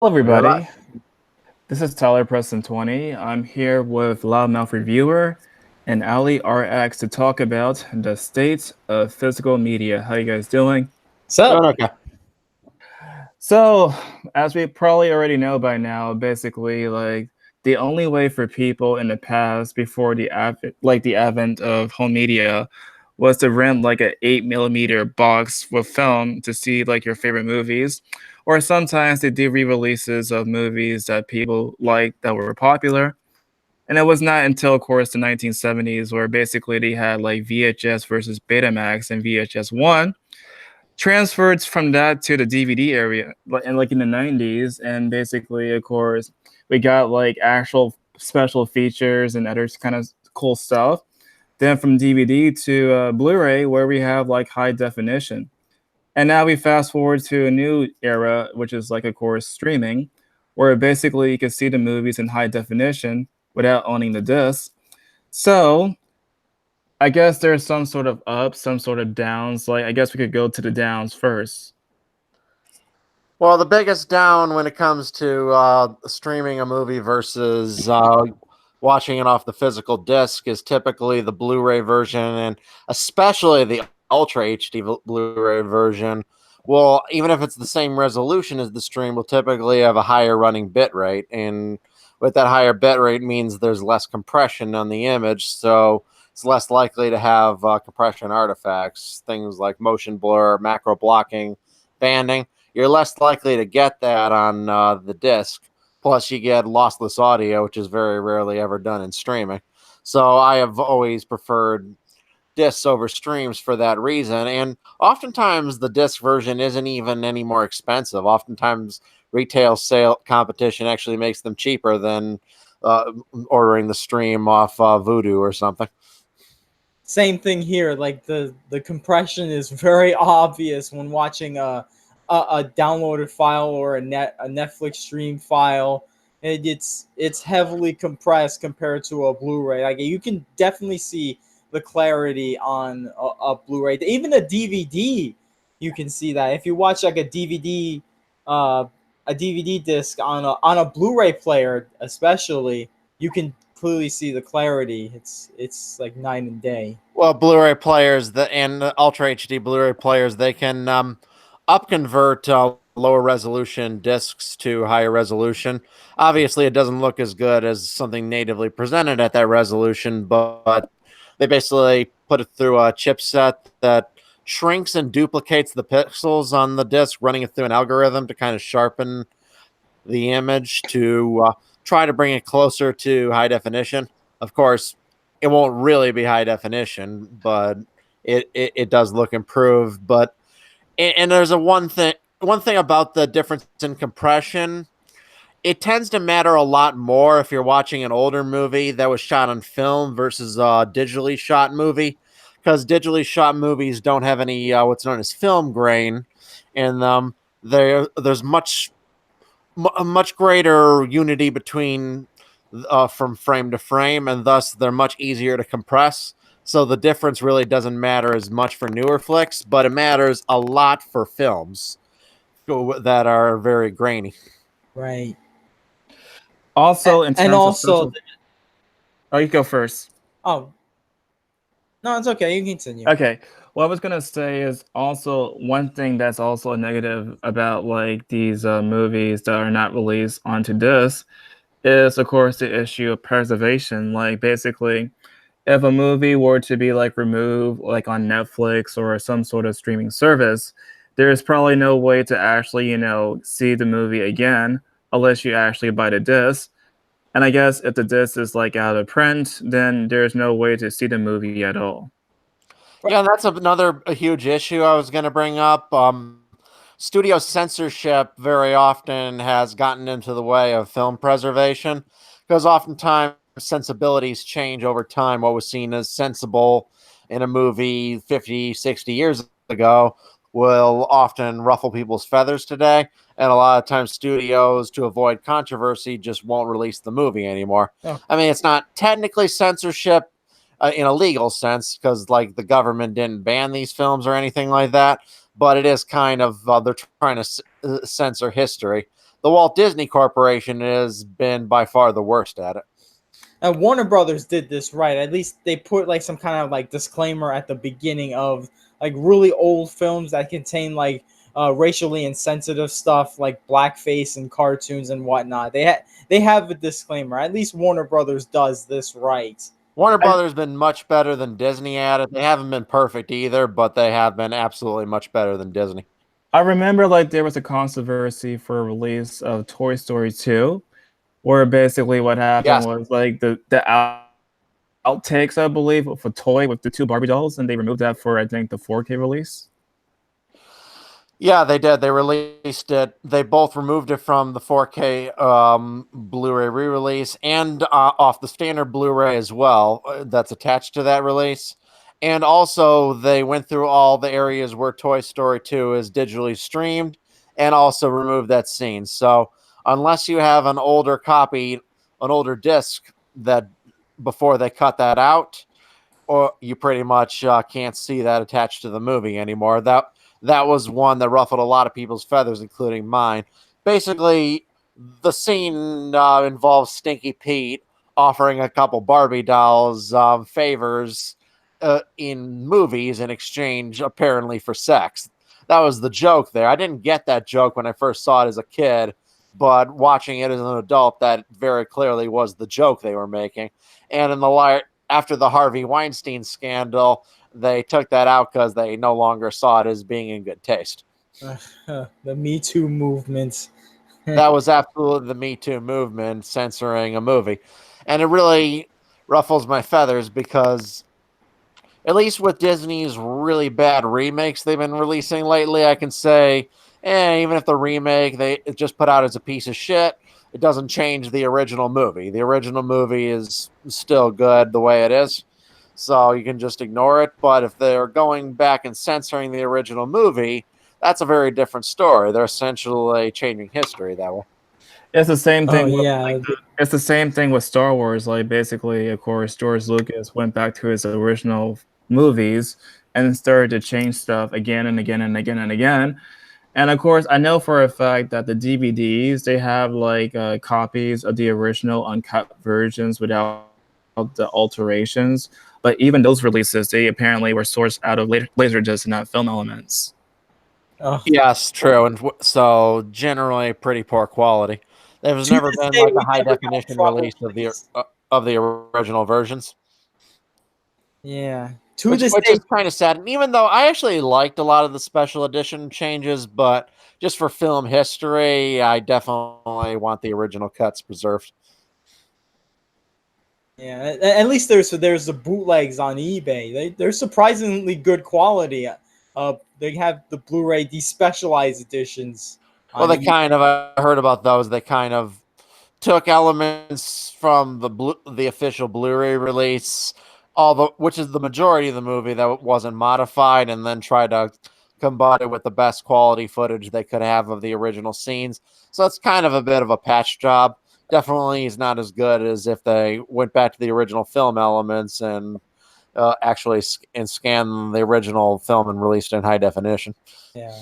We're everybody. live. This is Tyler Preston 20. I'm here with Loudmouth Reviewer and Allie RX to talk about the state of physical media. How you guys doing? Doing Sup? okay. So, as we probably already know by now, basically, the only way for people in the past before the advent of home media was to rent like an 8 millimeter box with film to see like your favorite movies, or sometimes they do re-releases of movies that people liked that were popular. And it was not until, of course, the 1970s where basically they had like VHS versus Betamax and VHS one transferred from that to the DVD area, and like in the 90s, and basically, of course, we got like actual special features and other kind of cool stuff. Then from DVD to Blu-ray, where we have like high definition, and now we fast forward to a new era, which is like, of course, streaming, where basically you can see the movies in high definition without owning the disc. So I guess there's some sort of ups, some sort of downs. Like I guess we could go to the downs first. Well, the biggest down when it comes to streaming a movie versus watching it off the physical disc is typically the Blu-ray version, and especially the Ultra HD Blu-ray version. Well, even if it's the same resolution as the stream, will typically have a higher running bit rate, and with that higher bit rate means there's less compression on the image, so it's less likely to have compression artifacts, things like motion blur, macro blocking, banding. You're less likely to get that on the disc. Plus, you get lossless audio, which is very rarely ever done in streaming. So I have always preferred discs over streams for that reason. And oftentimes, the disc version isn't even any more expensive. Oftentimes, retail sale competition actually makes them cheaper than ordering the stream off Voodoo or something. Same thing here. Like the compression is very obvious when watching a downloaded file or a Netflix stream file. It's heavily compressed compared to a Blu-ray. Like you can definitely see the clarity on a Blu-ray. Even a DVD, you can see that. If you watch like uh, a DVD disc on a Blu-ray player, especially, you can clearly see the clarity. It's like night and day. Well, Blu-ray players and the Ultra HD Blu-ray players, they can upconvert lower resolution discs to higher resolution. Obviously, it doesn't look as good as something natively presented at that resolution, but they basically put it through a chipset that shrinks and duplicates the pixels on the disc, running it through an algorithm to kind of sharpen the image to try to bring it closer to high definition. Of course, it won't really be high definition, but it does look improved. But and there's a one thing about the difference in compression. It tends to matter a lot more if you're watching an older movie that was shot on film versus a digitally shot movie, because digitally shot movies don't have any what's known as film grain, and there's a much greater unity between from frame to frame, and thus they're much easier to compress. So the difference really doesn't matter as much for newer flicks, but it matters a lot for films that are very grainy. Right. Also, in And terms of also, special, oh, you go first. oh no, it's okay. You can continue. Okay. What I was gonna say is also one thing that's also a negative about like these movies that are not released onto disc is, of course, the issue of preservation. Like basically, if a movie were to be like removed like on Netflix or some sort of streaming service, there's probably no way to actually, see the movie again unless you actually buy the disc. And I guess if the disc is like out of print, then there's no way to see the movie at all. Yeah, that's another a huge issue I was going to bring up. Studio censorship very often has gotten into the way of film preservation because oftentimes sensibilities change over time. What was seen as sensible in a movie 50, 60 years ago will often ruffle people's feathers today. And a lot of times, studios, to avoid controversy, just won't release the movie anymore. Oh, I mean, it's not technically censorship in a legal sense because, like, the government didn't ban these films or anything like that, but it is kind of they're trying to censor history. the Walt Disney Corporation has been by far the worst at it. And Warner Brothers did this right. At least they put like some kind of like disclaimer at the beginning of like really old films that contain like racially insensitive stuff like blackface and cartoons and whatnot. They have a disclaimer. At least Warner Brothers does this right. Warner Brothers has been much better than Disney at it. They haven't been perfect either, but they have been absolutely much better than Disney. I remember like there was a controversy for a release of Toy Story 2, where basically what happened was like the outtakes, I believe, for Toy with the two Barbie dolls, and they removed that for I think the 4K release. Yeah, they did. They released it. They both removed it from the 4K Blu-ray re-release and off the standard Blu-ray as well that's attached to that release. And also, they went through all the areas where Toy Story 2 is digitally streamed and also removed that scene. So, unless you have an older copy, an older disc that before they cut that out, or you pretty much can't see that attached to the movie anymore. That was one that ruffled a lot of people's feathers, including mine. Basically, the scene involves Stinky Pete offering a couple Barbie dolls favors in movies in exchange, apparently, for sex. That was the joke there. I didn't get that joke when I first saw it as a kid, but watching it as an adult, that very clearly was the joke they were making. And in the light, after the Harvey Weinstein scandal, they took that out because they no longer saw it as being in good taste. The Me Too movement. That was absolutely the Me Too movement censoring a movie. And it really ruffles my feathers because, at least with Disney's really bad remakes they've been releasing lately, I can say, even if the remake they just put out as a piece of shit, it doesn't change the original movie. The original movie is still good the way it is. So you can just ignore it. But if they're going back and censoring the original movie, that's a very different story. They're essentially changing history that way. It's the same thing. Yeah. It's the same thing with Star Wars. Like basically, of course, George Lucas went back to his original movies and started to change stuff again and again and again and again. And of course, I know for a fact that the DVDs they have like copies of the original uncut versions without the alterations. But even those releases, they apparently were sourced out of Laserdisc and not film elements. Oh. Yes, true. And so generally pretty poor quality. There's To never this been day, like we a high never got definition proper release release. of the original versions. Yeah. To Which this is day, kind of sad. And even though I actually liked a lot of the special edition changes, but just for film history, I definitely want the original cuts preserved. yeah. At least there's the bootlegs on eBay. They're surprisingly good quality. They have the Blu-ray despecialized editions. Well, On they eBay. kind of, I heard about those. They kind of took elements from the official Blu-ray release, which is the majority of the movie that wasn't modified, and then tried to combine it with the best quality footage they could have of the original scenes. So it's kind of a bit of a patch job. Definitely is not as good as if they went back to the original film elements and actually scanned the original film and released it in high definition. Yeah.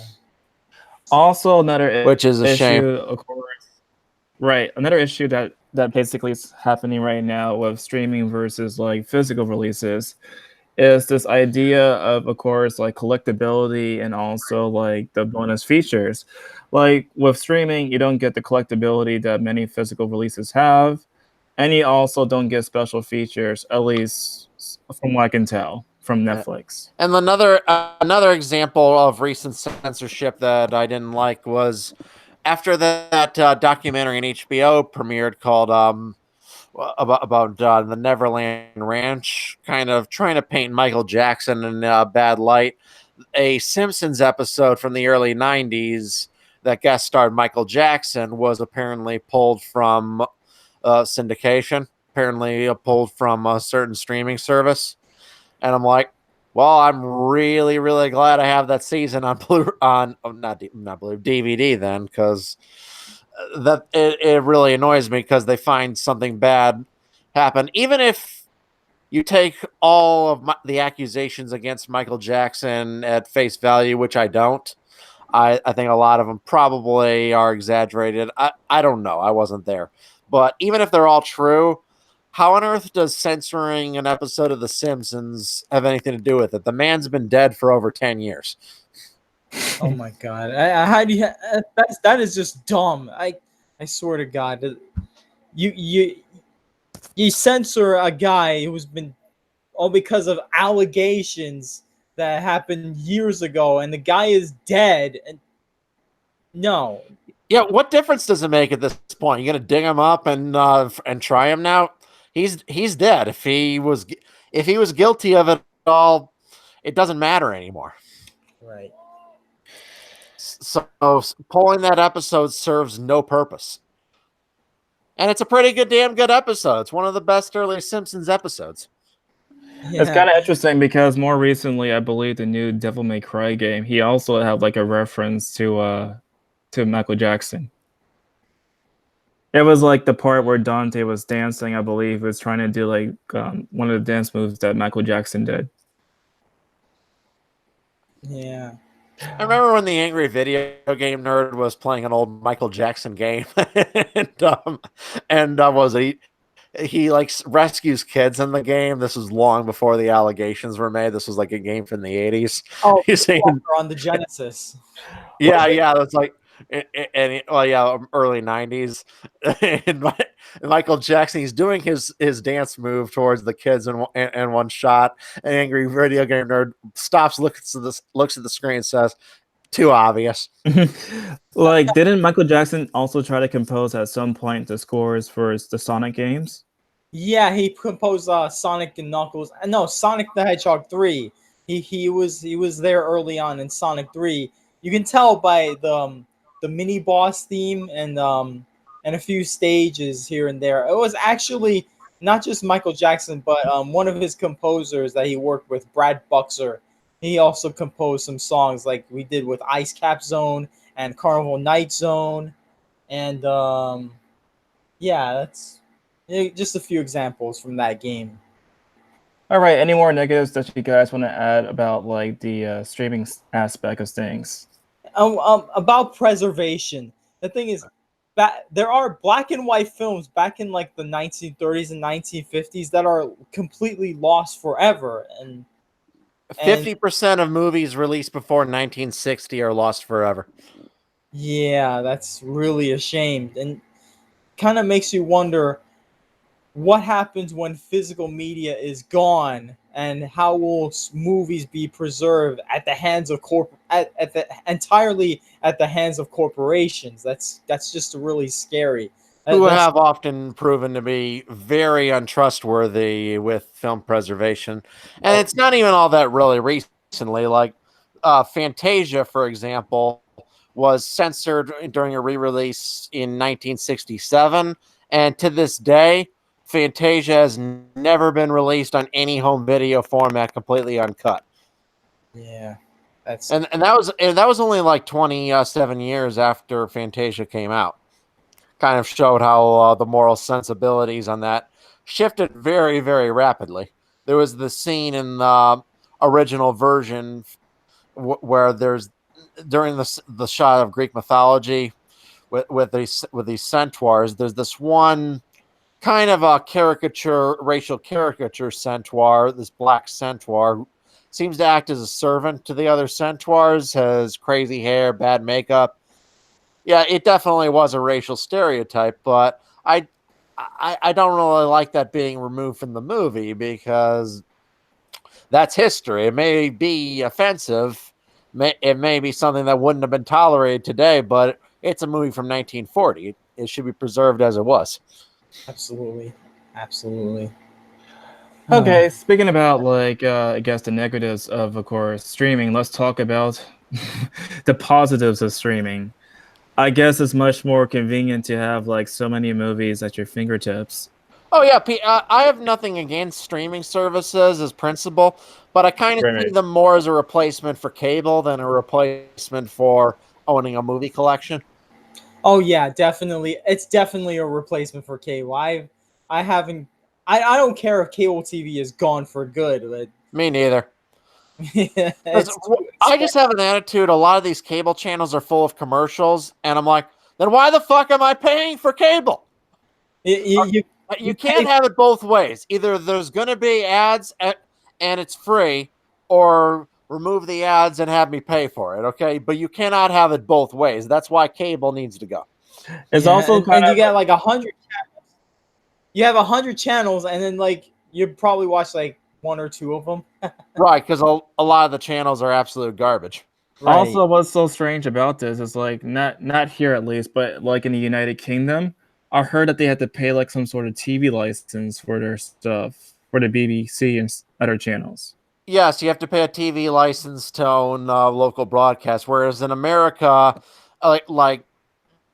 Also, another Which is a issue, shame. of course. Right, another issue that basically is happening right now with streaming versus like physical releases is this idea of course, like collectability and also like the bonus features. Like with streaming, you don't get the collectability that many physical releases have, and you also don't get special features, at least from what I can tell from Netflix. And another example of recent censorship that I didn't like was after that documentary on HBO premiered called about the Neverland Ranch, kind of trying to paint Michael Jackson in a bad light. A Simpsons episode from the early '90s that guest starred Michael Jackson was apparently pulled from syndication, apparently pulled from a certain streaming service. And I'm like, well, I'm really, really glad I have that season on not Blue DVD then, because that it really annoys me because they find something bad happen. Even if you take all of the accusations against Michael Jackson at face value, which I don't, I think a lot of them probably are exaggerated. I don't know. I wasn't there. But even if they're all true, how on earth does censoring an episode of The Simpsons have anything to do with it? The man's been dead for over 10 years. Oh my god! How do you? That is just dumb. I swear to God, you censor a guy who's been all because of allegations that happened years ago, and the guy is dead. And no, Yeah, what difference does it make at this point? You gonna dig him up and try him now? He's dead. If he was guilty of it all, it doesn't matter anymore. right? So pulling that episode serves no purpose. And it's a pretty damn good episode. It's one of the best early Simpsons episodes. It's kind of interesting because more recently, I believe the new Devil May Cry game, he also had like a reference to Michael Jackson. It was like the part where Dante was dancing, I believe, was trying to do like one of the dance moves that Michael Jackson did. Yeah. I remember when the angry video game nerd was playing an old Michael Jackson game, and was he like rescues kids in the game. This was long before the allegations were made. This was like a game from the 80s. Oh, He's saying, on the Genesis. yeah, that's like, early 90s. and Michael Jackson, he's doing his dance move towards the kids in one shot. An angry video game nerd stops, looks at the screen, and says, "Too obvious." Like, didn't Michael Jackson also try to compose at some point the scores for the Sonic games? Yeah, he composed Sonic and Knuckles. No, Sonic the Hedgehog 3. He was there early on in Sonic 3. You can tell by the mini boss theme and a few stages here and there. It was actually not just Michael Jackson, but one of his composers that he worked with, Brad Buxer. He also composed some songs like we did with Ice Cap Zone and Carnival Night Zone, and yeah, that's just a few examples from that game. All right, any more negatives that you guys want to add about like the streaming aspect of things? About preservation, the thing is, there are black and white films back in like the 1930s and 1950s that are completely lost forever, and 50% of movies released before 1960 are lost forever. yeah, that's really a shame, and kind of makes you wonder what happens when physical media is gone, and how will movies be preserved at the hands of entirely at the hands of corporations. That's just really scary. Who have often proven to be very untrustworthy with film preservation. And it's not even all that really recently. Like Fantasia, for example, was censored during a re-release in 1967. And to this day, Fantasia has never been released on any home video format completely uncut. Yeah. That's and that was only like 27 years after Fantasia came out. Kind of showed how the moral sensibilities on that shifted very, very rapidly. There was the scene in the original version where there's during the shot of Greek mythology with these centaurs. There's this one kind of a racial caricature centaur, this black centaur, who seems to act as a servant to the other centaurs, has crazy hair, bad makeup. Yeah, it definitely was a racial stereotype, but I don't really like that being removed from the movie because that's history. It may be offensive. It may be something that wouldn't have been tolerated today, but it's a movie from 1940. It should be preserved as it was. absolutely. Okay, speaking about like I guess the negatives of course streaming, let's talk about the positives of streaming. I guess it's much more convenient to have like so many movies at your fingertips. Oh yeah, I have nothing against streaming services as principle, but I kind of see them more as a replacement for cable than a replacement for owning a movie collection. Oh yeah, definitely. It's definitely a replacement for cable. I don't care if cable TV is gone for good, but Me neither. Yeah, 'Cause it's too I just have an attitude. A lot of these cable channels are full of commercials, and I'm like, then why the fuck am I paying for cable? You you can't pay. have it both ways. Either there's going to be ads and it's free, or remove the ads and have me pay for it. Okay, but you cannot have it both ways. That's why cable needs to go. It's Yeah, also kind and you of get like 100. You have 100 channels, and then like you probably watch like one or two of them. Right, because a lot of the channels are absolute garbage. Right. also what's so strange about this is like not here at least, but like in the United Kingdom, I heard that they had to pay like some sort of TV license for their stuff for the BBC and other channels. Yes, you have to pay a TV license to own local broadcast. Whereas in America, like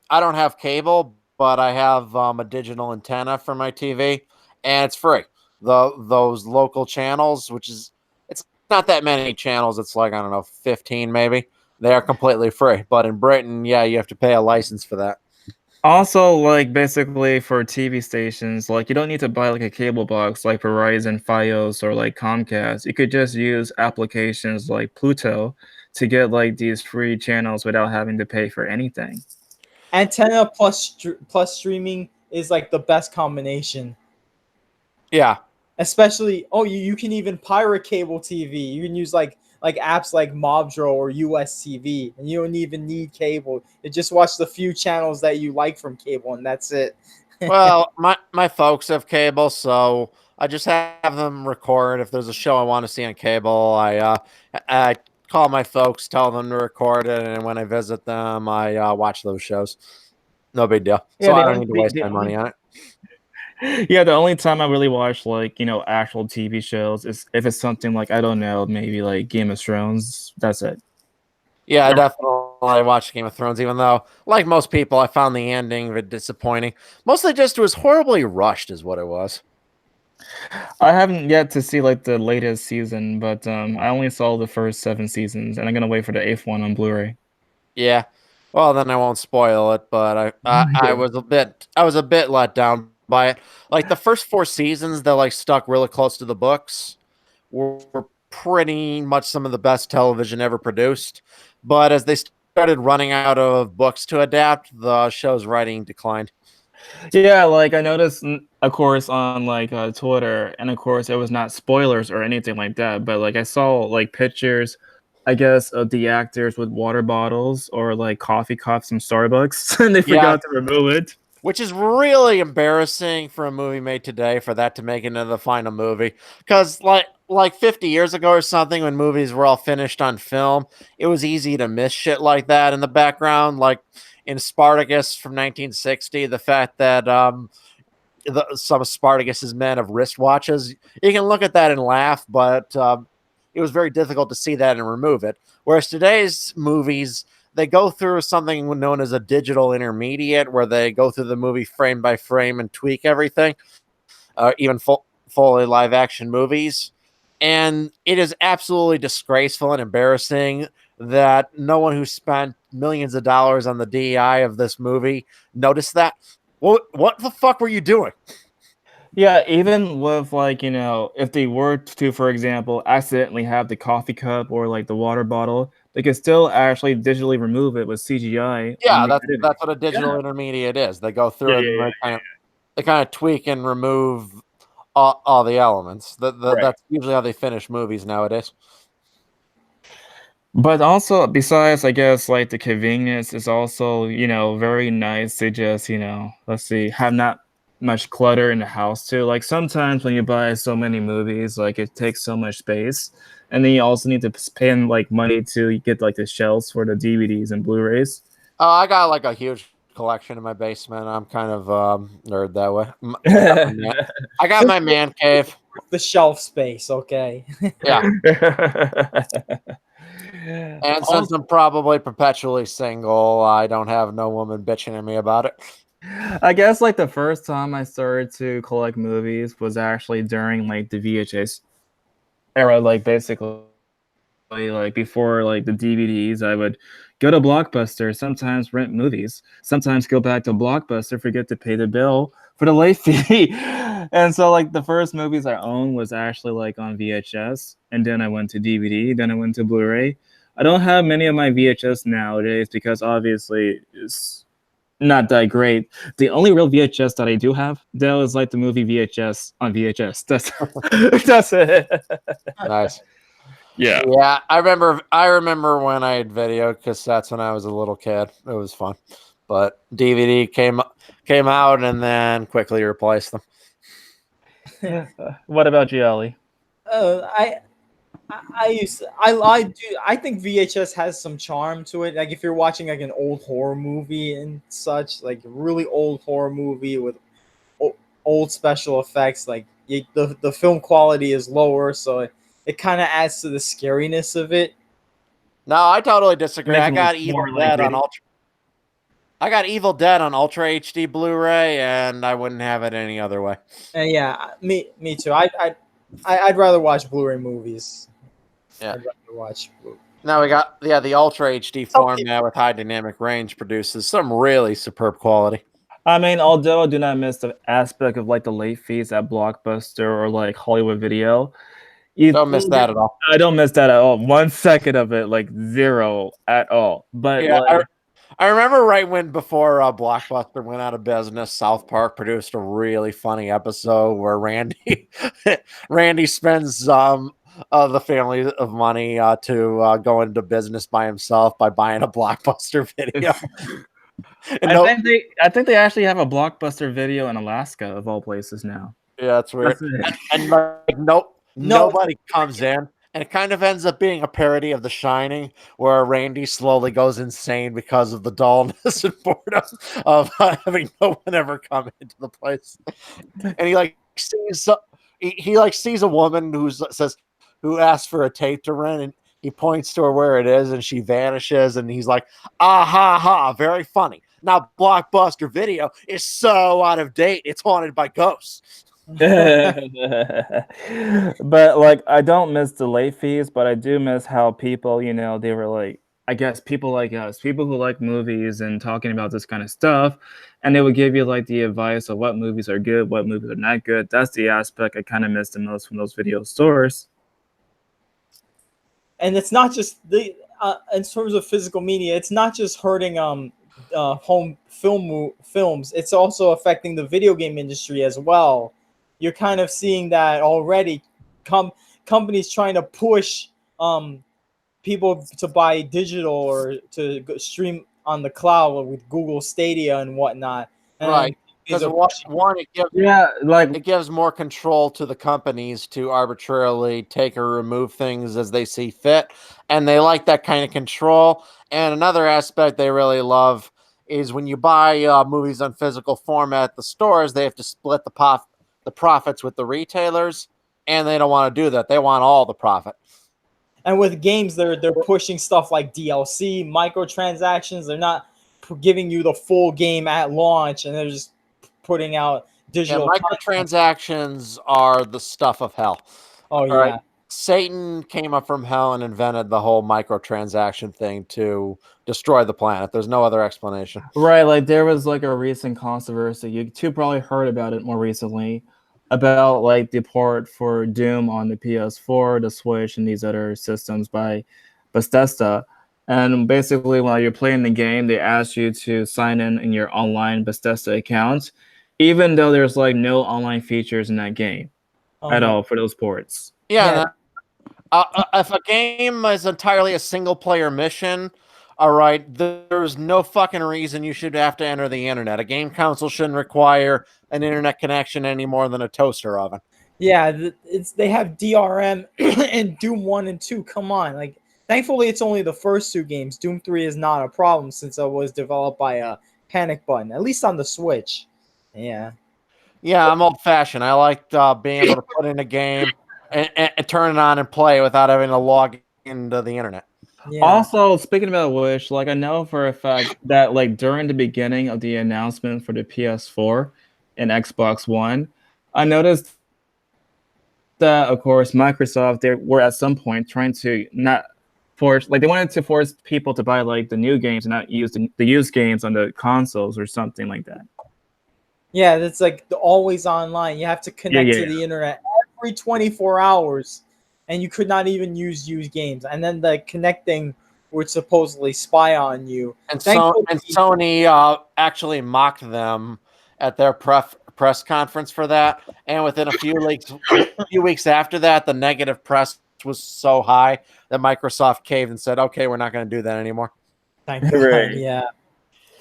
I don't have cable, but I have a digital antenna for my TV, and it's free. Those local channels, which is it's not that many channels. It's like I don't know, 15 maybe. They are completely free. But in Britain, yeah, you have to pay a license for that. Also, like basically for TV stations, like you don't need to buy like a cable box like Verizon, Fios, or like Comcast. You could just use applications like Pluto to get like these free channels without having to pay for anything. Antenna plus streaming is like the best combination. Yeah, Especially, you can even pirate cable TV. You can use like apps like Mobdro or US TV, and you don't even need cable. You just watch the few channels that you like from cable, and that's it. well, my folks have cable, so I just have them record. If there's a show I want to see on cable, I call my folks, tell them to record it, and when I visit them, I watch those shows. No big deal. Yeah, So I the don't only need to waste the my money only on it. yeah, the only time I really watch like, actual TV shows is if it's something like I don't know, maybe like Game of Thrones. That's it. Yeah, I definitely watched Game of Thrones, even though, like most people, I found the ending a bit disappointing. Mostly just it was horribly rushed, is what it was. I haven't yet to see like the latest season, but I only saw the first 7 seasons, and I'm gonna wait for the eighth one on Blu-ray. Yeah. Well, then I won't spoil it, but I Yeah. was a bit let down by it. Like the first four seasons, that like stuck really close to the books, were pretty much some of the best television ever produced. But as they started running out of books to adapt, the show's writing declined. Yeah, like I noticed, of course, on like Twitter, and of course, it was not spoilers or anything like that, but like I saw like pictures, I guess, of the actors with water bottles or like coffee cups from Starbucks, and they Yeah, forgot to remove it. which is really embarrassing for a movie made today for that to make it into the final movie. Because like 50 years ago or something, when movies were all finished on film, it was easy to miss shit like that in the background. Like in Spartacus from 1960, the fact that some of Spartacus's men have wristwatches. You can look at that and laugh, but it was very difficult to see that and remove it. Whereas today's movies, they go through something known as a digital intermediate, where they go through the movie frame by frame and tweak everything, even fully live action movies. And it is absolutely disgraceful and embarrassing that no one who spent millions of dollars on the DEI of this movie noticed that. What the fuck were you doing? Yeah, even with like, if they were to, for example, accidentally have the coffee cup or like the water bottle, they could still actually digitally remove it with CGI on Yeah, the editing. that's what a digital Yeah. intermediate is. They go Yeah, through it yeah, and yeah. they kind of tweak and remove all the elements. Right. That's usually how they finish movies nowadays. But also, besides, I guess, like the convenience is also, very nice to just, let's see, have not much clutter in the house too. Like sometimes when you buy so many movies, like it takes so much space. And then you also need to spend like money to get like the shelves for the DVDs and Blu-rays. I got like a huge collection in my basement. I'm kind of nerd that way. I got my man cave. The shelf space, okay. Yeah, and since Also, I'm probably perpetually single, I don't have no woman bitching at me about it. I guess like the first time I started to collect movies was actually during like the VHS era, like basically like before like the DVDs, I would go to Blockbuster, sometimes rent movies, sometimes go back to Blockbuster, forget to pay the bill for the late fee. And so like the first movies I owned was actually like on VHS, and then I went to DVD, then I went to Blu-ray. I don't have many of my VHS nowadays because obviously it's not that great. The only real VHS that I do have though is like the movie VHS on VHS. That's it. Nice. Yeah. Yeah, I remember when I had video cassettes when I was a little kid. It was fun. But DVD came out and then quickly replaced them. What about you, Ellie? Uh, I I think VHS has some charm to it. Like if you're watching like an old horror movie and such, like a really old horror movie with old special effects, like the film quality is lower, so it kind of adds to the scariness of it. No, I totally disagree. Makes I it got look Evil more like Dead on rated. Ultra. I got Evil Dead on Ultra HD Blu-ray, and I wouldn't have it any other way. And yeah, me too. I'd rather watch Blu-ray movies. Yeah. I'd rather watch. Now we got the Ultra HD format with high dynamic range produces some really superb quality. I mean, although I do not miss the aspect of like the late fees at Blockbuster or like Hollywood Video, Don't miss that at all. I don't miss that at all. 1 second of it, like zero at all. But Yeah, like, I remember right when before Blockbuster went out of business, South Park produced a really funny episode where Randy spends the family of money to go into business by himself by buying a Blockbuster video. I think they actually have a Blockbuster Video in Alaska of all places now. Yeah, it's weird. And like, nobody comes in. And it kind of ends up being a parody of The Shining, where Randy slowly goes insane because of the dullness and boredom of having no one ever come into the place. And he like sees he like sees a woman who asks for a tape to rent, and he points to her where it is, and she vanishes, and he's like, "Ah ha ha, very funny." Now Blockbuster Video is so out of date; it's haunted by ghosts. But like I don't miss the late fees, but I do miss how people, you know, they were like, I guess people like us, people who like movies and talking about this kind of stuff, and they would give you like the advice of what movies are good, what movies are not good. That's the aspect I kind of miss the most from those video stores. And it's not just the in terms of physical media, it's not just hurting home films. It's also affecting the video game industry as well. You're kind of seeing that already. Companies trying to push people to buy digital or to stream on the cloud with Google Stadia and whatnot. And Right. Because it gives more control to the companies to arbitrarily take or remove things as they see fit, and they like that kind of control. And another aspect they really love is when you buy movies on physical format at the stores, they have to split the profits with the retailers, and they don't want to do that. They want all the profit. And with games, they're pushing stuff like DLC, microtransactions. They're not giving you the full game at launch, and they're just putting out digital microtransactions are the stuff of hell. Oh, yeah. Right? Satan came up from hell and invented the whole microtransaction thing to destroy the planet. There's no other explanation. Right, like there was like a recent controversy. You two probably heard about it more recently about like the port for Doom on the PS4, the Switch, and these other systems by Bethesda. And basically, while you're playing the game, they ask you to sign in your online Bethesda account, even though there's like no online features in that game at all for those ports. Yeah. If a game is entirely a single player mission, all right, there's no fucking reason you should have to enter the internet. A game console shouldn't require an internet connection any more than a toaster oven. Yeah, they have DRM in Doom 1 and 2. Come on. Like, thankfully, it's only the first two games. Doom 3 is not a problem since it was developed by Panic Button, at least on the Switch. Yeah. Yeah, I'm old-fashioned. I like being able to put in a game and turn it on and play without having to log into the internet. Yeah. Also, speaking about which, like I know for a fact that like during the beginning of the announcement for the PS4 and Xbox One, I noticed that of course Microsoft they were at some point trying to not force like they wanted to force people to buy like the new games and not use the used games on the consoles or something like that. Yeah, that's like the always online. You have to connect Yeah. to the internet every 24 hours, and you could not even use used games. And then the connecting would supposedly spy on you. And Thankfully, Sony actually mocked them at their press conference for that. And within a few weeks after that, the negative press was so high that Microsoft caved and said, "Okay, we're not going to do that anymore." thank God, Right. yeah.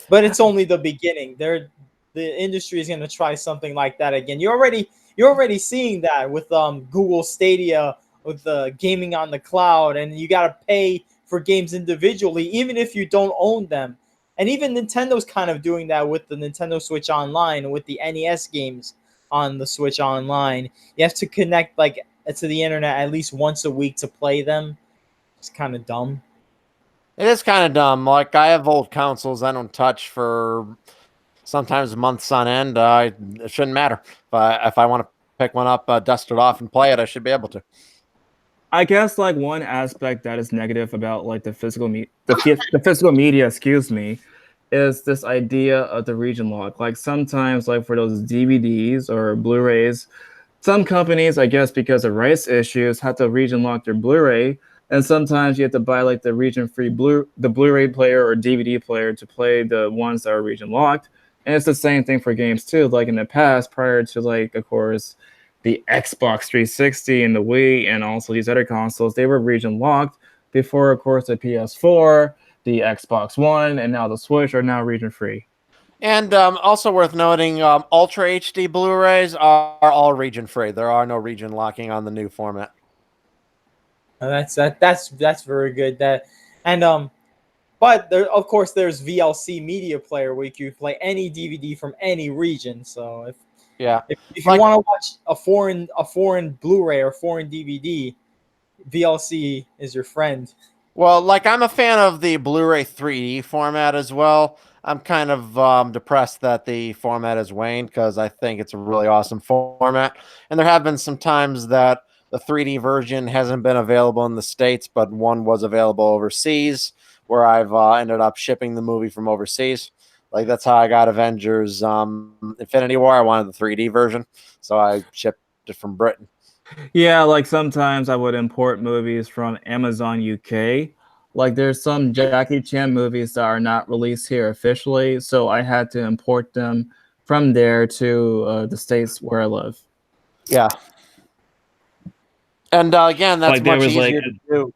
But it's only the beginning. The industry is going to try something like that again. You're already seeing that with Google Stadia, with the gaming on the cloud, and you got to pay for games individually even if you don't own them. And even Nintendo's kind of doing that with the Nintendo Switch Online and with the NES games on the Switch Online. You have to connect like to the internet at least once a week to play them. It's kind of dumb. It is kind of dumb. Like, I have old consoles I don't touch for sometimes months on end. It shouldn't matter. But if I want to pick one up, dust it off, and play it, I should be able to. I guess like one aspect that is negative about like the physical media, excuse me, is this idea of the region lock. Like sometimes, like for those DVDs or Blu-rays, some companies, I guess, because of rights issues, have to region lock their Blu-ray, and sometimes you have to buy like the region-free Blu-ray player or DVD player to play the ones that are region locked. And it's the same thing for games too. Like in the past, prior to like, of course, the Xbox 360 and the Wii and also these other consoles, they were region locked before, of course, the PS4, the Xbox One, and now the Switch are now region free. And also worth noting, Ultra HD Blu-rays are all region free. There are no region locking on the new format. That's very good. But there, of course, there's VLC Media Player where you can play any DVD from any region. So if you want to watch a foreign Blu-ray or foreign DVD, VLC is your friend. Well, like, I'm a fan of the Blu-ray 3D format as well. I'm kind of depressed that the format has waned because I think it's a really awesome format. And there have been some times that the 3D version hasn't been available in the States, but one was available overseas, where I've ended up shipping the movie from overseas. Like, that's how I got Avengers Infinity War. I wanted the 3D version, so I shipped it from Britain. Yeah, like sometimes I would import movies from Amazon UK. Like there's some Jackie Chan movies that are not released here officially, so I had to import them from there to the States where I live. Yeah. And again, that's Like, there much was, easier to do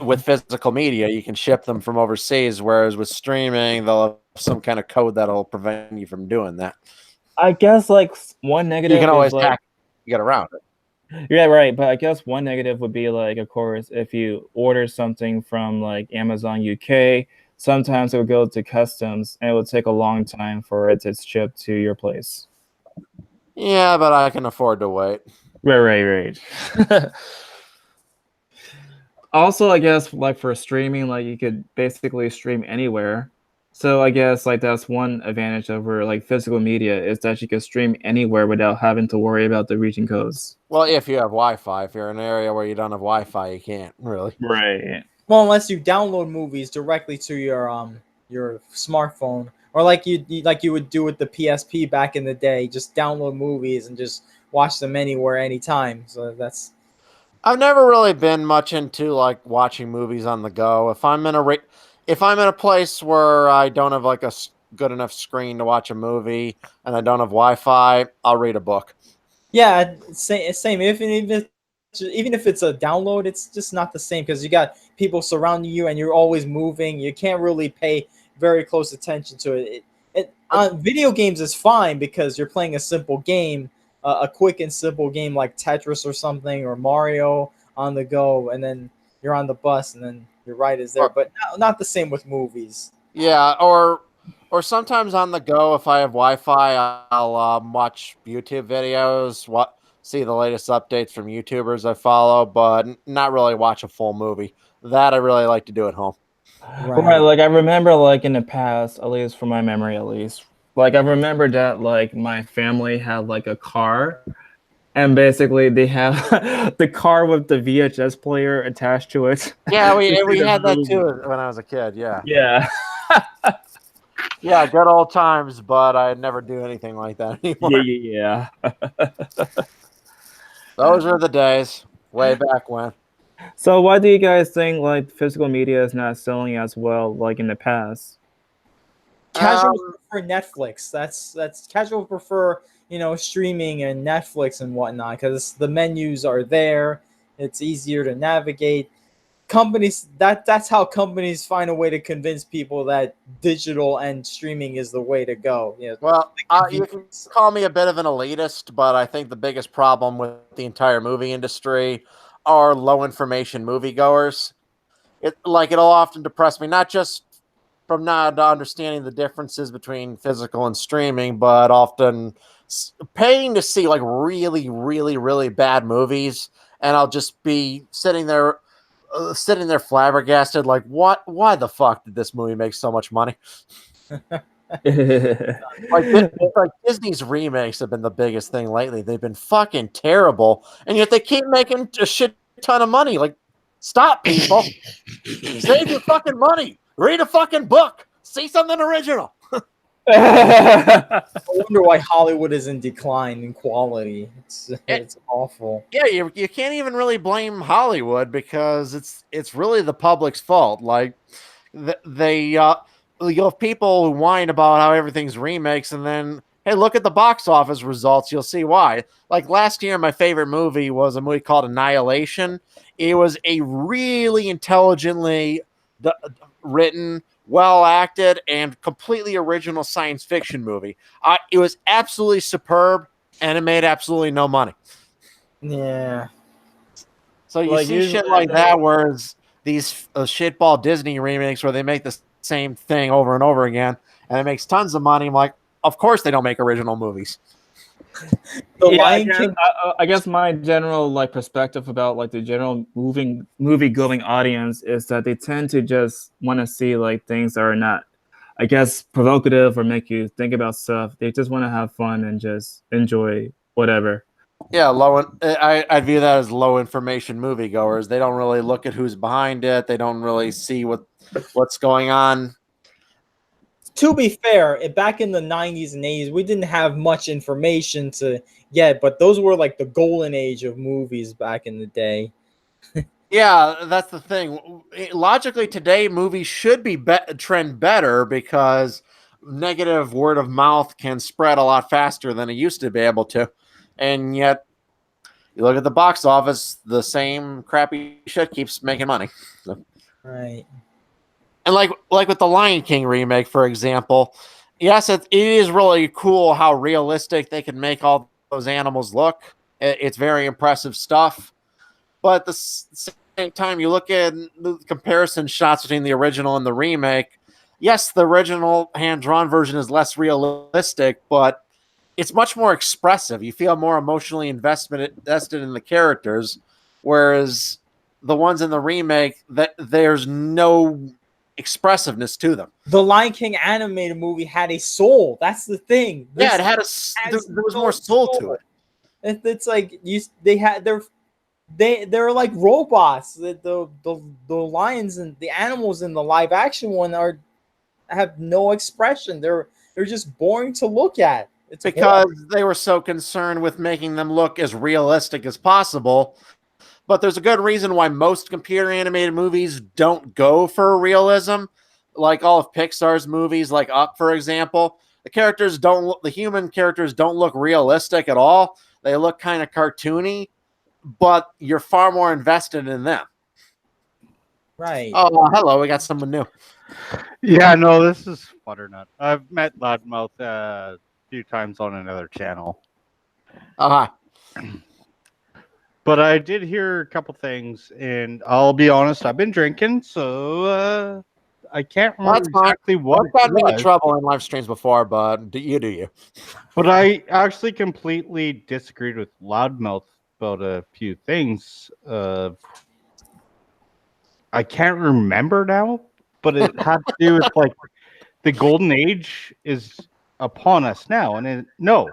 with physical media. You can ship them from overseas, whereas with streaming, they'll have some kind of code that'll prevent you from doing that. I guess like one negative You can always is like, hack to get around it. yeah, right. But I guess one negative would be like, of course, if you order something from like Amazon UK, sometimes it would go to customs and it would take a long time for it to ship to your place. Yeah, but I can afford to wait. Right. Also, I guess like for streaming, like you could basically stream anywhere. So I guess like that's one advantage over like physical media is that you can stream anywhere without having to worry about the region codes. Well, if you have Wi-Fi. If you're in an area where you don't have Wi-Fi, you can't really. Right. Well, unless you download movies directly to your smartphone, or like you would do with the PSP back in the day, just download movies and just watch them anywhere, anytime. So that's I've never really been much into like watching movies on the go. If I'm in a place where I don't have like a good enough screen to watch a movie and I don't have Wi-Fi, I'll read a book. yeah, same. Even if it's a download, it's just not the same because you got people surrounding you and you're always moving. You can't really pay very close attention to it. Video games is fine because you're playing a simple game, a quick and simple game like Tetris or something, or Mario on the go, and then you're on the bus and then your ride is there. But not the same with movies. Yeah, or sometimes on the go, if I have Wi-Fi, I'll watch YouTube videos, see the latest updates from YouTubers I follow, but not really watch a full movie. That I really like to do at home. Right, like I remember like in the past, at least from my memory at least, like I remember that like my family had like a car And basically, they have the car with the VHS player attached to it. Yeah, to see we the had that movie. too when I was a kid. Yeah, Yeah. yeah, good old times. But I'd never do anything like that anymore. Yeah. Those are the days, way back when. So why do you guys think like physical media is not selling as well like in the past? Casuals Um, prefer Netflix. That's casuals prefer streaming and Netflix and whatnot because the menus are there. It's easier to navigate. Companies that's how companies find a way to convince people that digital and streaming is the way to go. well, The you can convenience. call me a bit of an elitist, but I think the biggest problem with the entire movie industry are low information moviegoers. It'll often depress me, not just from not understanding the differences between physical and streaming, but often paying to see like really, really, really bad movies, and I'll just be sitting there flabbergasted, like, what? Why the fuck did this movie make so much money? Like Disney's remakes have been the biggest thing lately. They've been fucking terrible, and yet they keep making a shit ton of money. Like, stop, people. Save your fucking money. Read a fucking book. See something original. I wonder why Hollywood is in decline in quality. It's awful. Yeah, you can't even really blame Hollywood because it's really the public's fault. Like they you have people who whine about how everything's remakes, and then hey, look at the box office results. You'll see why. Like last year, my favorite movie was a movie called Annihilation. It was a really intelligently written, well acted, and completely original science fiction movie. It was absolutely superb, and it made absolutely no money. Yeah. So you Like see usually shit like that, whereas these shitball Disney remakes where they make the same thing over and over again, and it makes tons of money. I'm like, of course they don't make original movies. The Yeah, Lion King. I guess my general like perspective about like the general movie going audience is that they tend to just want to see like things that are not, I guess, provocative or make you think about stuff. They just want to have fun and just enjoy whatever. Yeah, I view that as low information moviegoers. They don't really look at who's behind it. They don't really see what's going on. To be fair, back in the 90s and 80s, we didn't have much information to get, but those were like the golden age of movies back in the day. Yeah, that's the thing. Logically, today movies should trend better because negative word of mouth can spread a lot faster than it used to be able to, and yet you look at the box office, the same crappy shit keeps making money. So. Right. And like with the Lion King remake, for example, yes, it is really cool how realistic they can make all those animals look. It's very impressive stuff. But at the same time, you look at the comparison shots between the original and the remake. Yes, the original hand-drawn version is less realistic, but it's much more expressive. You feel more emotionally invested in the characters, whereas the ones in the remake, that there's no expressiveness to them. The Lion King animated movie had a soul. That's the thing. Yeah, it had there was more soul to it. It's like they're like robots. The lions and the animals in the live action one have no expression. They're just boring to look at. It's because boring. they were so concerned with making them look as realistic as possible. But there's a good reason why most computer animated movies don't go for realism. Like all of Pixar's movies, like Up, for example, the human characters don't look realistic at all. They look kind of cartoony, but you're far more invested in them. Right. Oh, hello, we got someone new. Yeah, no, this is Fuddernut. I've met Loudmouth a few times on another channel. Hi. But I did hear a couple things, and I'll be honest, I've been drinking, so I can't remember exactly what I've gotten into trouble in live streams before, but do you. But I actually completely disagreed with Loudmouth about a few things. I can't remember now, but it had to do with like the golden age is upon us now. And no,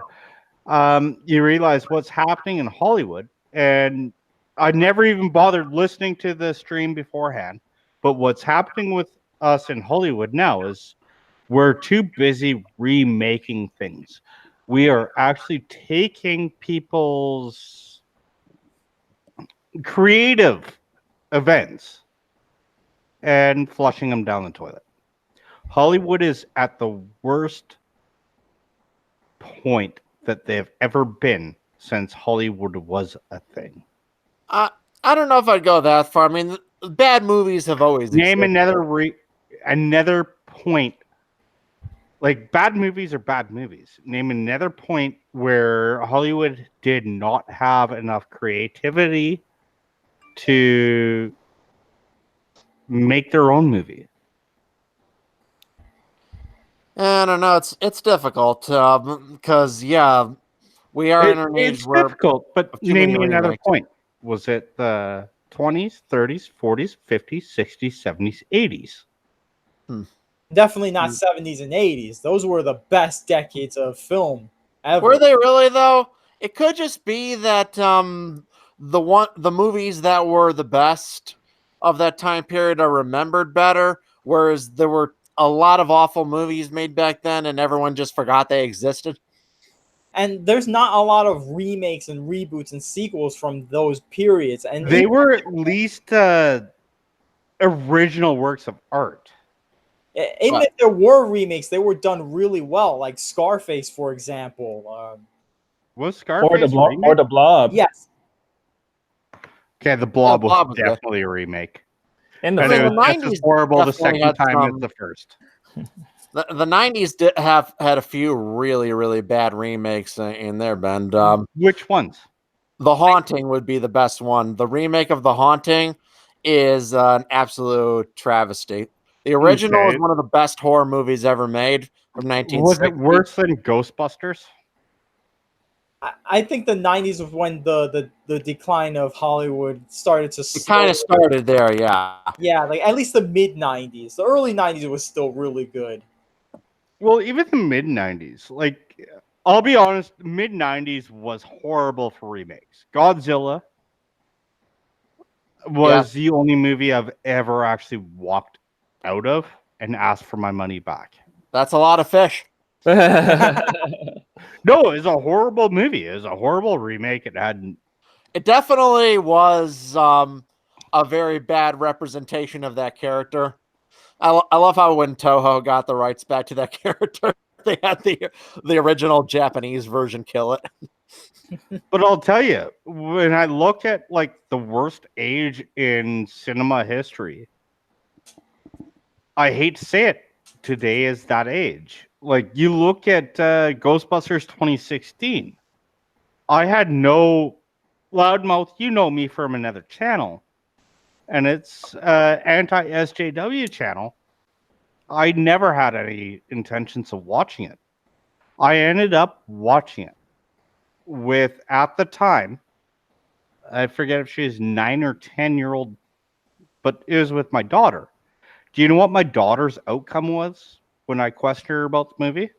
you realize what's happening in Hollywood. And I never even bothered listening to the stream beforehand. But what's happening with us in Hollywood now is we're too busy remaking things. We are actually taking people's creative events and flushing them down the toilet. Hollywood is at the worst point that they've ever been since Hollywood was a thing. I don't know if I'd go that far. I mean, bad movies have always Name existed. another point. Like, bad movies are bad movies. Name another point where Hollywood did not have enough creativity to make their own movie. I don't know. It's difficult because we are in an age It's where difficult, but too name many me another remakes. point. Was it the 20s, 30s, 40s, 50s, 60s, 70s, 80s? Definitely not 70s and 80s. Those were the best decades of film ever. Were they really though? It could just be that the movies that were the best of that time period are remembered better, whereas there were a lot of awful movies made back then, and everyone just forgot they existed. And there's not a lot of remakes and reboots and sequels from those periods. And They were at least original works of art. even if there were remakes, they were done really well. Like Scarface, for example. Was Scarface or the Blob. Yes. Okay, the Blob Blob was was good. definitely a remake. In the And it film. was just as horrible the definitely second had time as some- the first. The 90s had a few really, really bad remakes in their band. Which ones? The Haunting would be the best one. The remake of The Haunting is an absolute travesty. The original is one of the best horror movies ever made from 1960. Was it worse than Ghostbusters? I think the 90s was when the decline of Hollywood started to It kind of started there, yeah. Yeah, like at least the mid 90s. The early 90s was still really good. Well, even the mid 90s. Like, I'll be honest, mid 90s was horrible for remakes. Godzilla was the only movie I've ever actually walked out of and asked for my money back. That's a lot of fish. No, it was a horrible movie. It was a horrible remake. It definitely was a very bad representation of that character. I love how when Toho got the rights back to that character, they had the original Japanese version kill it. But I'll tell you, when I look at like the worst age in cinema history, I hate to say it, today is that age. Like, you look at Ghostbusters 2016. I had no Loudmouth. You know me from another channel, and it's anti-SJW channel. I never had any intentions of watching it. I ended up watching it with, at the time, I forget if she was 9 or 10-year-old, but it was with my daughter. Do you know what my daughter's outcome was when I questioned her about the movie?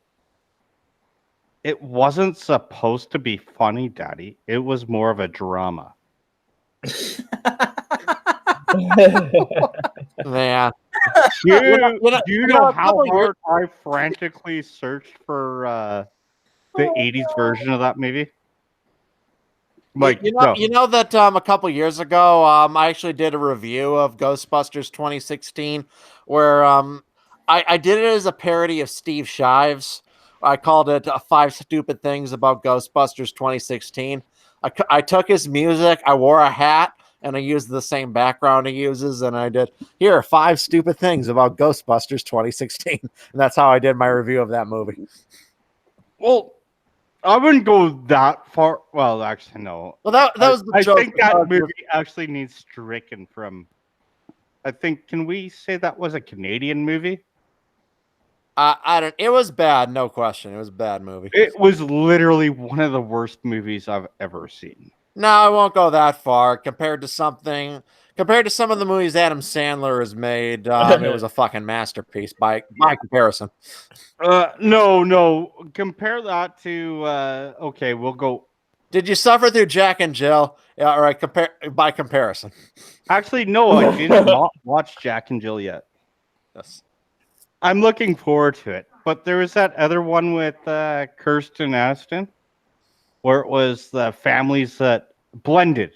It wasn't supposed to be funny, Daddy. It was more of a drama. Yeah. Do you know how hard I frantically searched for the 80s version of that movie? Like, you know that a couple years ago, I actually did a review of Ghostbusters 2016, where I did it as a parody of Steve Shives. I called it 5 Stupid Things About Ghostbusters 2016. I took his music, I wore a hat, and I used the same background he uses, and I did, here are 5 stupid things about Ghostbusters 2016. And that's how I did my review of that movie. Well, I wouldn't go that far. Well, actually, no. Well, that was the joke. I think that movie actually needs stricken from. I think, can we say that was a Canadian movie? I don't. It was bad, no question. It was a bad movie. It was literally one of the worst movies I've ever seen. No, I won't go that far. Compared to some of the movies Adam Sandler has made, it was a fucking masterpiece by comparison. No. Compare that to okay, we'll go. Did you suffer through Jack and Jill? Yeah, all right. By comparison. Actually, no, I did not watch Jack and Jill yet. Yes. I'm looking forward to it. But there was that other one with Kirsten Aniston, where it was the families that blended.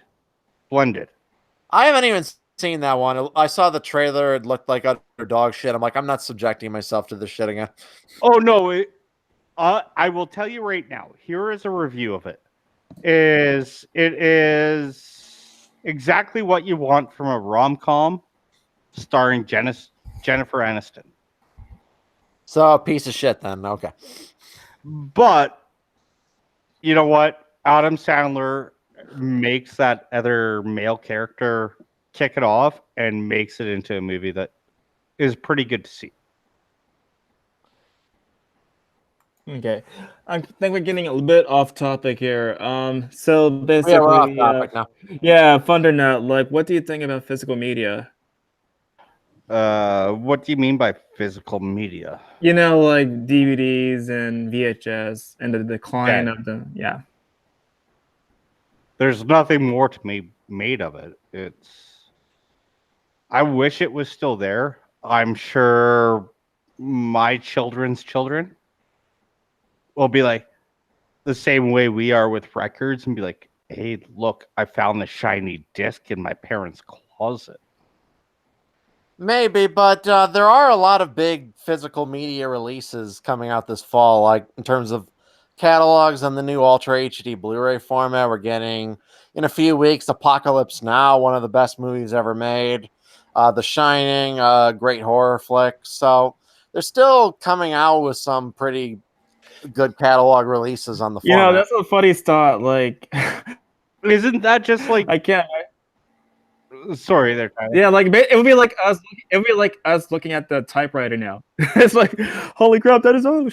I haven't even seen that one. I saw the trailer. It looked like utter dog shit. I'm like, I'm not subjecting myself to this shit again. Oh no! I will tell you right now. Here is a review of it. It is exactly what you want from a rom-com starring Jennifer Aniston. So a piece of shit then. Okay. But you know what? Adam Sandler makes that other male character kick it off and makes it into a movie that is pretty good to see. Okay, I think we're getting a little bit off topic here. So basically, Yeah, we're off topic now. yeah, Fuddernut. Like, what do you think about physical media? What do you mean by physical media? You know, like DVDs and VHS and the decline Dead. of them. Yeah. There's nothing more to be made of it. I wish it was still there. I'm sure my children's children will be like the same way we are with records and be like, hey, look, I found the shiny disc in my parents' closet. Maybe, but there are a lot of big physical media releases coming out this fall, like in terms of catalogs on the new Ultra HD Blu-ray format. We're getting, in a few weeks, Apocalypse Now, one of the best movies ever made. The Shining, great horror flick. So they're still coming out with some pretty good catalog releases on the You know, format. that's a funny thought. Like, Isn't that just like I can't. sorry there, Tyler. Yeah, like it would be like us. It would be like us looking at the typewriter now. It's like, holy crap, that is all.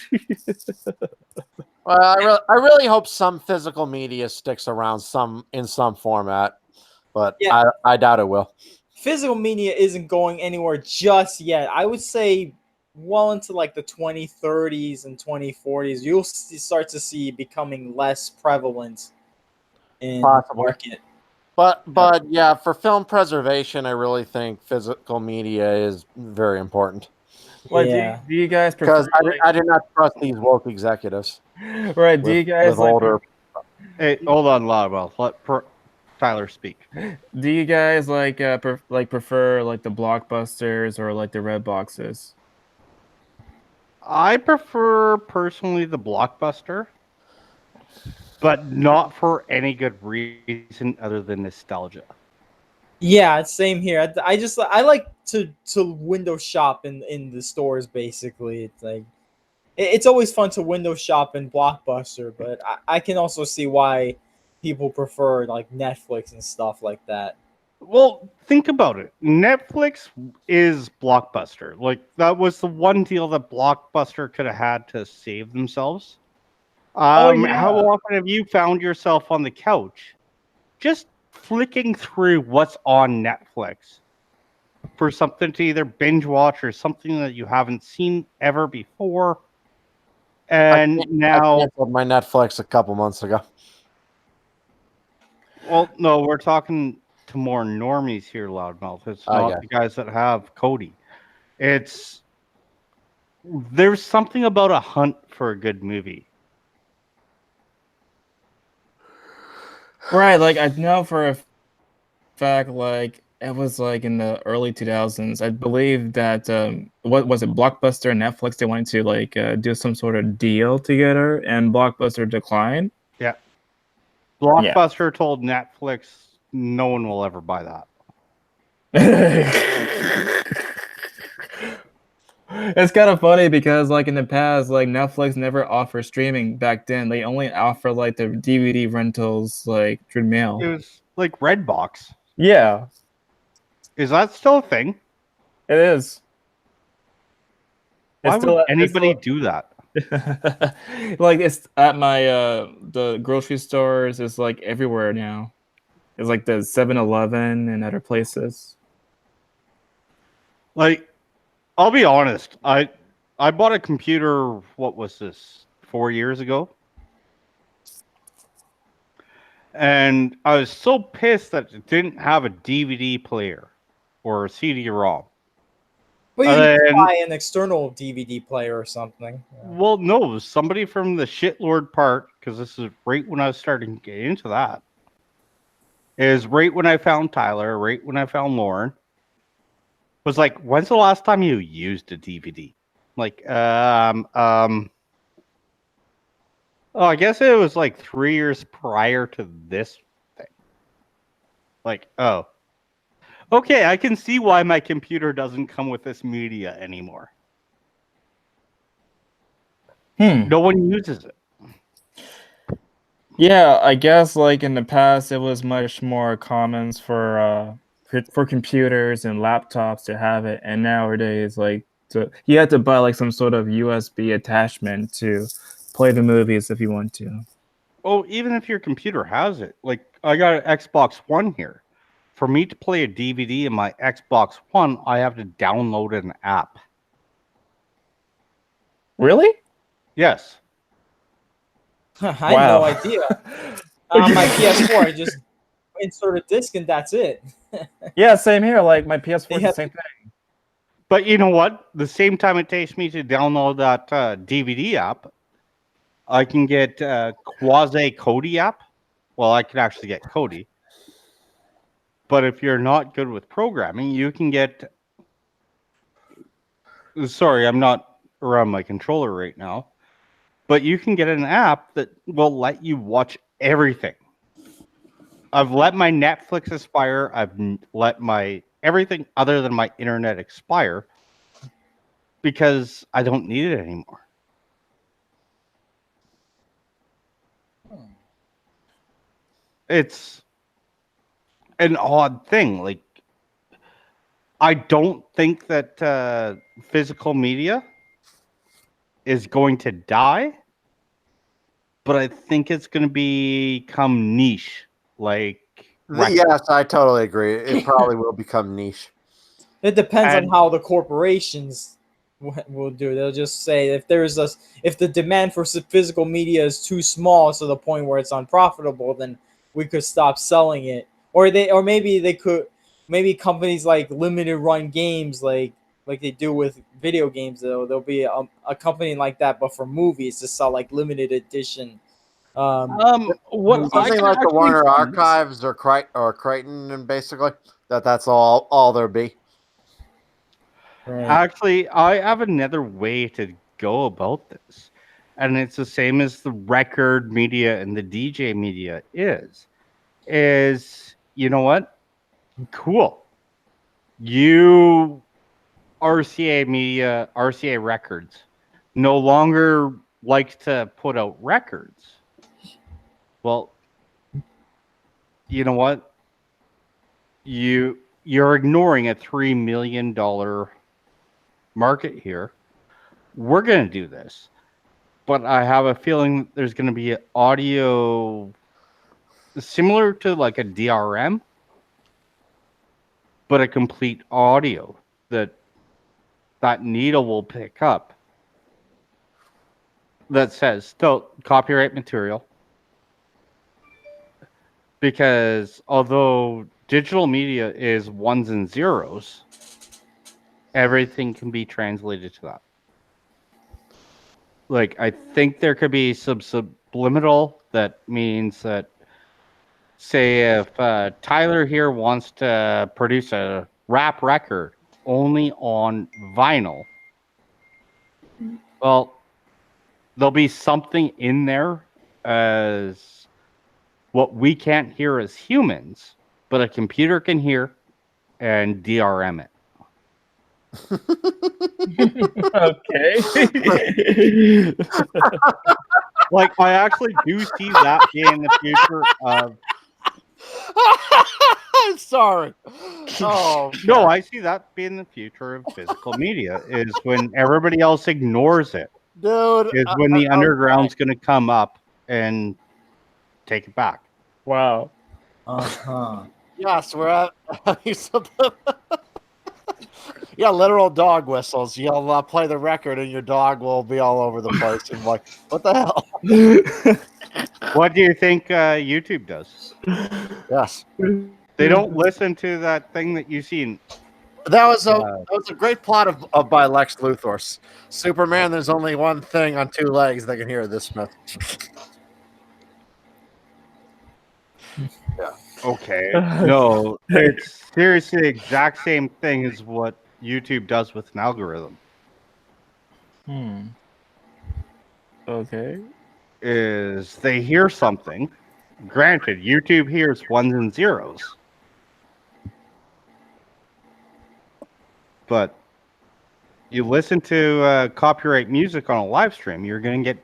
Well, I really hope some physical media sticks around in some format, but Yeah. I doubt it will. Physical media isn't going anywhere just yet. I would say well into like the 2030s and 2040s, you'll start to see becoming less prevalent in the Possibly. market. But yeah, for film preservation, I really think physical media is very important Like, Yeah. do you guys prefer? because I do not trust these woke executives. Right? Do you guys with like? older? Hey, hold on, Loudmouth. Let Tyler speak. Do you guys like prefer like the blockbusters or like the red boxes? I prefer personally the blockbuster, but not for any good reason other than nostalgia. Yeah, same here. I like to window shop in the stores. Basically, it's like it's always fun to window shop in Blockbuster, but I can also see why people prefer like Netflix and stuff like that. Well, think about it. Netflix is Blockbuster. Like that was the one deal that Blockbuster could have had to save themselves. Yeah. How often have you found yourself on the couch just flicking through what's on Netflix for something to either binge watch or something that you haven't seen ever before? And I now, canceled my Netflix a couple months ago. well, no, we're talking to more normies here, Loudmouth. It's I not guess. the guys that have Cody. There's something about a hunt for a good movie. Right, like I know for a fact, like it was like in the early 2000s. I believe that what was it, Blockbuster and Netflix? They wanted to like do some sort of deal together, and Blockbuster declined. Yeah. Blockbuster told Netflix no one will ever buy that. It's kind of funny because like in the past, like Netflix never offered streaming back then. They only offer like the DVD rentals, like through mail. It was like Redbox. Yeah, Is that still a thing? it is. Why It's still, would anybody do that? like it's at my the grocery stores. It's like everywhere now. It's like the 7-Eleven and other places. Like, I'll be honest. I bought a computer. What was this? 4 years ago, and I was so pissed that it didn't have a DVD player or a CD-ROM. But you And can then- buy an external DVD player or something. Yeah. Well, no, somebody from the shitlord part, because this is right when I was starting to get into that, is right when I found Tyler, right when I found Lauren, was like, when's the last time you used a DVD? Like, oh, I guess it was like 3 years prior to this thing. Like, oh, okay, I can see why my computer doesn't come with this media anymore. No one uses it. Yeah, I guess like in the past, it was much more common for computers and laptops to have it, and nowadays, like, you have to buy like some sort of USB attachment to play the movies if you want to. Oh, even if your computer has it, like I got an Xbox One here. For me to play a DVD in my Xbox One, I have to download an app. Really? Yes. I had no Wow. idea. On my PS4, I just insert a disc and that's it. Yeah, same here. Like my PS4 They is the have- same thing. But you know what? The same time it takes me to download that DVD app, I can get Quasi Kodi app. Well, I can actually get Kodi. But if you're not good with programming, you can get... Sorry, I'm not around my controller right now. But you can get an app that will let you watch everything. I've let my Netflix expire. I've let my everything other than my internet expire because I don't need it anymore. It's an odd thing. Like, I don't think that physical media is going to die, but I think it's going to become niche. Like, Yes, I totally agree. It probably will become niche. It depends on And- how the corporations will do. They'll just say if the demand for physical media is too small to the point where it's unprofitable, then we could stop selling it. Or maybe companies like limited run games like they do with video games. There'll be a company like that, but for movies to sell like limited edition. what I Something can like the actually Warner see- Archives or Crichton, and basically that's all there be. Right. Actually, I have another way to go about this. And it's the same as the record media and the DJ media is you know what? Cool. You RCA media, RCA records no longer like to put out records. Well, you know what? You're ignoring a $3 million market here. We're going to do this. But I have a feeling there's going to be audio similar to like a DRM, but a complete audio that needle will pick up that says still copyright material. Because although digital media is ones and zeros, everything can be translated to that. Like, I think there could be some subliminal that means that, say, if Tyler here wants to produce a rap record only on vinyl, well, there'll be something in there as what we can't hear as humans, but a computer can hear and DRM it. Okay. Like, I actually do see that being the future of... Sorry. Oh No, I see that being the future of physical media is when everybody else ignores it. dude. Is when the underground's going to come up and take it back. Wow. Uh-huh. Yes, we're at. Yeah, literal dog whistles. You'll play the record, and your dog will be all over the place. And like, what the hell? What do you think YouTube does? Yes, They don't listen to that thing that you've seen. that was a great plot of by Lex Luthor. Superman. There's only one thing on two legs that can hear this message. Okay. No, it's seriously the exact same thing as what YouTube does with an algorithm. Okay. Is they hear something. Granted, YouTube hears ones and zeros. But you listen to copyright music on a live stream, you're going to get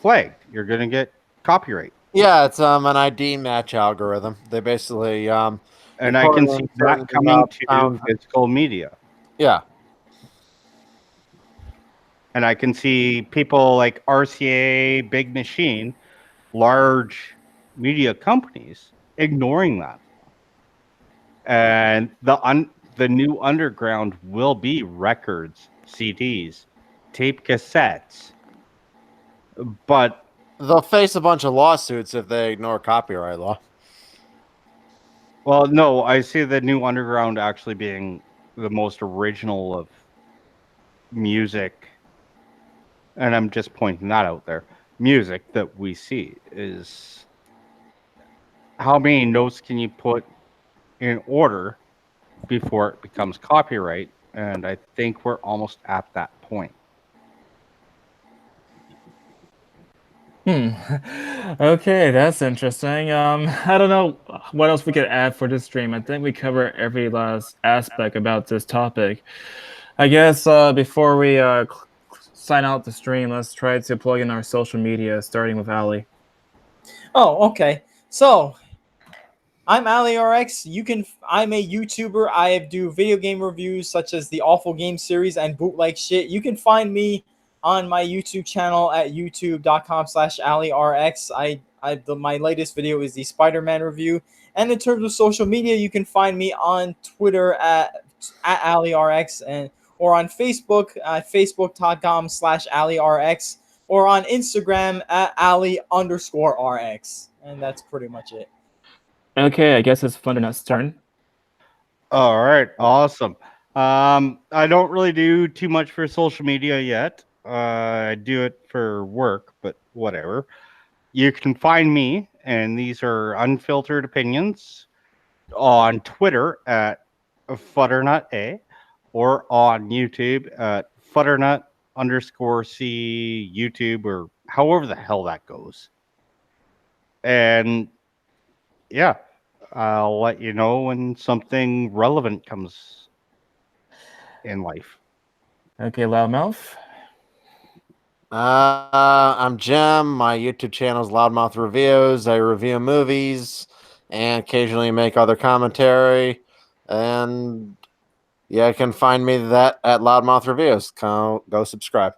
flagged. You're going to get copyright. Yeah, it's an ID match algorithm. They basically And I can see that coming to physical media. Yeah. And I can see people like RCA, Big Machine, large media companies ignoring that. And the new underground will be records, CDs, tape cassettes. But They'll face a bunch of lawsuits if they ignore copyright law. well, no, I see the new underground actually being the most original of music. And I'm just pointing that out there. Music that we see is how many notes can you put in order before it becomes copyright? And I think we're almost at that point. Okay, that's interesting. I don't know what else we could add for this stream. I think we cover every last aspect about this topic. I guess before we sign out the stream, let's try to plug in our social media, starting with Allie. Oh, okay. So, I'm Allie RX. I'm a YouTuber. I do video game reviews such as the Awful Game series and bootleg shit. You can find me on my YouTube channel at youtube.com/AllieRX. My latest video is the Spider-Man review. And in terms of social media, you can find me on Twitter at AllieRX or on Facebook at facebook.com/AllieRX or on Instagram at Allie_RX. And that's pretty much it. Okay, I guess it's Fuddernut's turn. All right, awesome. I don't really do too much for social media yet. I do it for work, but whatever. You can find me, and these are unfiltered opinions, on Twitter at Fuddernut or on YouTube at Fuddernut_C YouTube, or however the hell that goes. And yeah, I'll let you know when something relevant comes in life. Okay, Loudmouth. I'm Jim. My YouTube channel is Loudmouth Reviews. I review movies and occasionally make other commentary. And yeah, you can find me at Loudmouth Reviews. Go subscribe.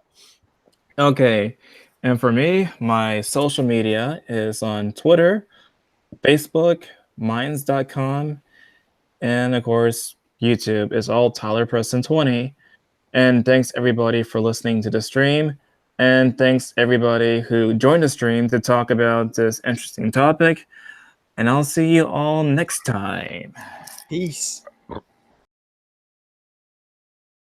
Okay, and for me, my social media is on Twitter, Facebook, Minds.com, and of course, YouTube is all Tyler Preston 20. And thanks everybody for listening to the stream. And thanks everybody who joined the stream to talk about this interesting topic. And I'll see you all next time. Peace.